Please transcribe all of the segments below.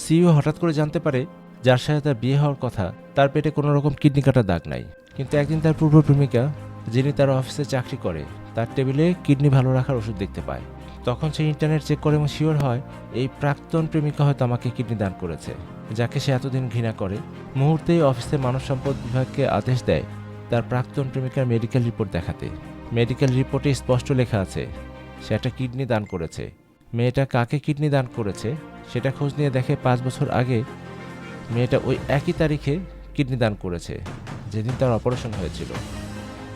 CEO হঠাৎ করে জানতে পারে যার সাথে তার বিয়ে হওয়ার কথা তার পেটে কোনো রকম কিডনি কাটার দাগ নাই। কিন্তু একদিন তার পূর্ব প্রেমিকা, যিনি তার অফিসে চাকরি করে, তার টেবিলে কিডনি ভালো রাখার ওষুধ দেখতে পায়। তখন সে ইন্টারনেট চেক করে এবং শিওর হয় এই প্রাক্তন প্রেমিকা হয়তো আমাকে কিডনি দান করেছে, যাকে সে এতদিন ঘৃণা করে। মুহূর্তেই অফিসে মানব সম্পদ বিভাগকে আদেশ দেয় তার প্রাক্তন প্রেমিকার মেডিকেল রিপোর্ট দেখাতে। মেডিকেল রিপোর্টে স্পষ্ট লেখা আছে সে একটা কিডনি দান করেছে। মেয়েটা কাকে কিডনি দান করেছে সেটা খোঁজ নিয়ে দেখে 5 বছর আগে মেয়েটা ওই একই তারিখে কিডনি দান করেছে যেদিন তার অপারেশন হয়েছিল।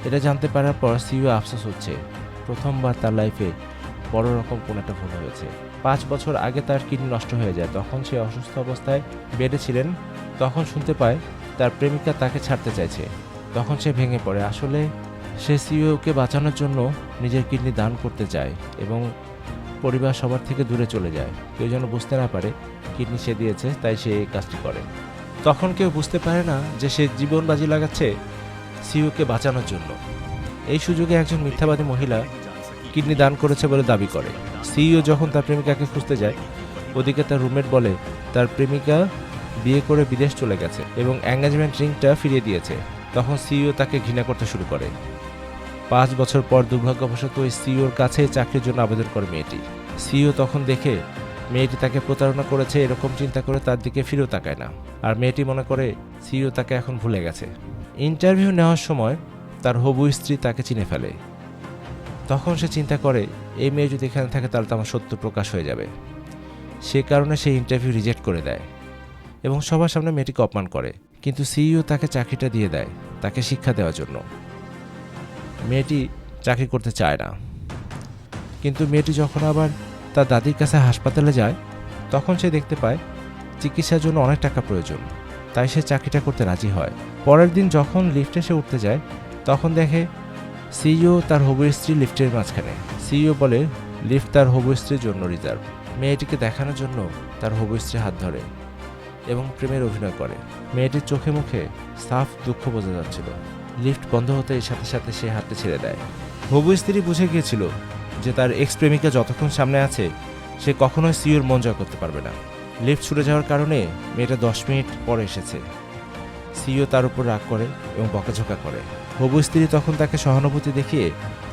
এটা জানতে পারার পর সিইও আফসোস হচ্ছে, প্রথমবার তার লাইফে বড় রকম কোনো একটা ভুল হয়েছে। 5 বছর আগে তার কিডনি নষ্ট হয়ে যায়, তখন সে অসুস্থ অবস্থায় বেডে ছিলেন। তখন শুনতে পায় তার প্রেমিকা তাকে ছাড়তে চাইছে। তখন সে ভেঙে পড়ে। আসলে সে সিইওকে বাঁচানোর জন্য নিজের কিডনি দান করতে চায় এবং পরিবার সবার থেকে দূরে চলে যায়। কেউ যেন বুঝতে না পারে কিডনি সে দিয়েছে, তাই সে এই কাজটি করে। তখন কেউ বুঝতে পারে না যে সে জীবন বাজি লাগাচ্ছে সিইওকে বাঁচানোর জন্য। এই সুযোগে একজন মিথ্যাবাদী মহিলা কিডনি দান করেছে বলে দাবি করে। সিইও যখন তার প্রেমিকাকে খুঁজতে যায়, ওদিকে তার রুমমেট বলে তার প্রেমিকা বিয়ে করে বিদেশ চলে গেছে এবং এঙ্গেজমেন্ট রিংটা ফিরিয়ে দিয়েছে। তখন সিইও তাকে ঘৃণা করতে শুরু করে। 5 বছর পর দুর্ভাগ্যবশত ওই সিইওর কাছে চাকরির জন্য আবেদন করে মেয়েটি। সিইও তখন দেখে মেয়েটি তাকে প্রতারণা করেছে, এরকম চিন্তা করে তার দিকে ফিরেও তাকায় না। আর মেয়েটি মনে করে সিইও তাকে এখন ভুলে গেছে। ইন্টারভিউ নেওয়ার সময় তার হবু স্ত্রী তাকে চিনে ফেলে। তখন সে চিন্তা করে এই মেয়ে যদি এখানে থাকে তাহলে তো আমার সত্য প্রকাশ হয়ে যাবে। সে কারণে সে ইন্টারভিউ রিজেক্ট করে দেয় এবং সবার সামনে মেয়েটিকে অপমান করে। কিন্তু সিইও তাকে চাকরিটা দিয়ে দেয় তাকে শিক্ষা দেওয়ার জন্য। মেয়েটি চাকরি করতে চায় না, কিন্তু মেয়েটি যখন আবার তার দাদির কাছে হাসপাতালে যায় তখন সে দেখতে পায় চিকিৎসার জন্য অনেক টাকা প্রয়োজন, তাই সে চাকরিটা করতে রাজি হয়। পরের দিন যখন লিফটে সে উঠতে যায় তখন দেখে সিইও তার হবু স্ত্রী লিফটের মাঝখানে। সিইও বলে লিফট তার হবু স্ত্রীর জন্য রিজার্ভ। মেয়েটিকে দেখানোর জন্য তার হবু স্ত্রী হাত ধরে এবং প্রেমের অভিনয় করে। মেয়েটির চোখে মুখে সাফ দুঃখ বোঝা যাচ্ছিল। লিফট বন্ধ হতে সাথে সাথে সে হাতটা ছেড়ে দেয়। হবু স্ত্রী বুঝে গিয়েছিল যে তার এক্স প্রেমিকা যতক্ষণ সামনে আছে সে কখনোই সিইওর মন জয় করতে পারবে না। লিফট ছুটে যাওয়ার কারণে মেয়েটা 10 মিনিট পরে এসেছে। সিইও তার উপর রাগ করে এবং বকাঝকা করে। হবু স্ত্রী তখন তাকে সহানুভূতি দেখিয়ে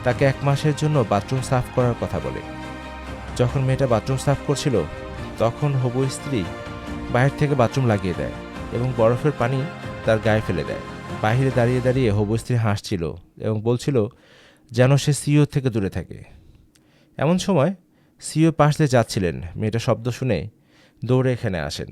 তাকে 1 মাসের জন্য বাথরুম সাফ করার কথা বলে। যখন মেয়েটা বাথরুম সাফ করছিল তখন হবু স্ত্রী বাইরে থেকে বাথরুম লাগিয়ে দেয় এবং বরফের পানি তার গায়ে ফেলে দেয়। বাইরে দাঁড়িয়ে দাঁড়িয়ে হবু স্ত্রী হাসছিল এবং বলছিল যেন সে সিইও থেকে দূরে থাকে। এমন সময় সিইও পাশ দিয়ে যাচ্ছিলেন। মেয়েটা শব্দ শুনে দৌড়ে এখানে আসেন।